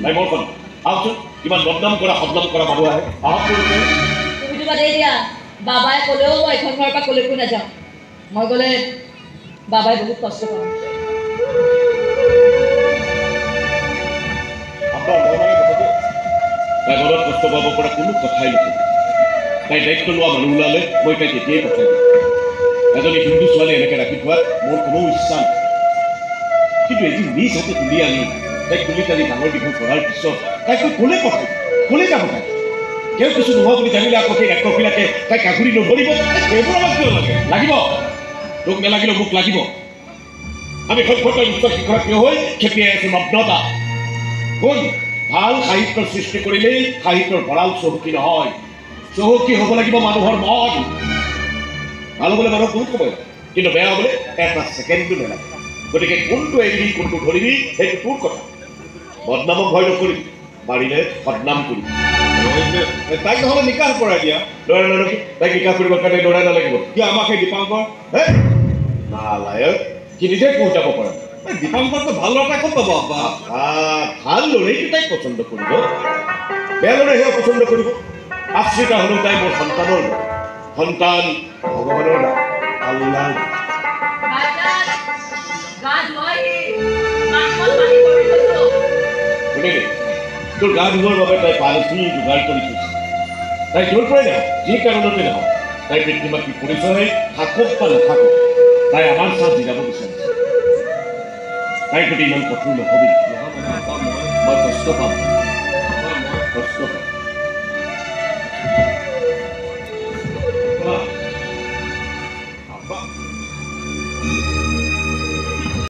তাই মোৰ খন আহকচোন কিমান বদনাম কৰা সদনাম কৰা মানুহ আহে আহক তুমিতো বাদেই দিয়া বাবাই ক'লেও মই এখন ঘৰৰ পৰা ক'লৈকো নাযাওঁ মই গ'লে বাবাই বহুত কষ্ট পাব তাই ঘৰত কষ্ট পাব পৰা কোনো কথাই নহয় তাই দায়িত্ব লোৱা মানুহ ওলালে মই তাই তেতিয়াই পঠাই দিম এজনী হিন্দু ছোৱালী এনেকৈ ৰাখি থোৱা মোৰ কোনো ইচ্ছা নাই কিন্তু এদিন নিজ হাতে তুলি আনি তাইক তুলি তালি ডাঙৰ দীঘল কৰাৰ পিছত তাইক মই ক'লে পঠাই ক'লে যাব তাই কেউ কিছু নোহোৱা বুলি জানিলে আকৌ সেই একবিলাকে তাইক কাকুৰি নধৰিব এইবোৰ আমাক কিয় লাগে লাগিব তোক নালাগিলেও মোক লাগিব আমি সভ্যতাৰ উচ্চ শিখৰত থিয় হৈ খেপিয়াই আছো নগ্নতা কোন ভাল সাহিত্যৰ সৃষ্টি কৰিলেই সাহিত্যৰ ভঁৰাল চহকী নহয় চহকী হ'ব লাগিব মানুহৰ মন ভাল হ'বলৈ মানুহক বহুত সময় লাগে কিন্তু বেয়া হ'বলৈ এটা ছেকেণ্ডো নালাগে গতিকে কোনটো এৰিবি কোনটো ধৰিবি সেইটো তোৰ কথা বদনামক ভয় নকৰিবি পাৰিলে সদনাম কৰিবি তাইক নহ'লে নিকাহ কৰাই দিয়া ল'ৰা নালাগে তাইক নিকাহ কৰিবৰ কাৰণে ল'ৰা নালাগিব কি আমাক সেই দীপাংকৰ নালায়ক সি নিজে পहुঁচাব পাৰে দীপাংকৰটো ভাল ল'ৰা ক'ত পাব ভাল ল'ৰাইটো তাইক পচন্দ কৰিব বেয়া ল'ৰাই সেয়া পচন্দ কৰিব আশ্ৰিতা হ'লেও তাই মোৰ সন্তানৰ সন্তান ভগৱানৰ নাম আল্লাহ শুনিলি তোৰ গা ধুবৰ বাবে তাই পানী যোগাৰ কৰি থৈছে তাই য'ৰ পৰাই নাহক যি কাৰণতে নাহক তাই পিতৃ মাতৃ পৰিচয় থাকক বা নাথাকক তাই আমাৰ চাহ জিৰাব বিচাৰিছে তাইৰ প্ৰতি ইমান কঠোৰ নহবি মই কষ্ট পাম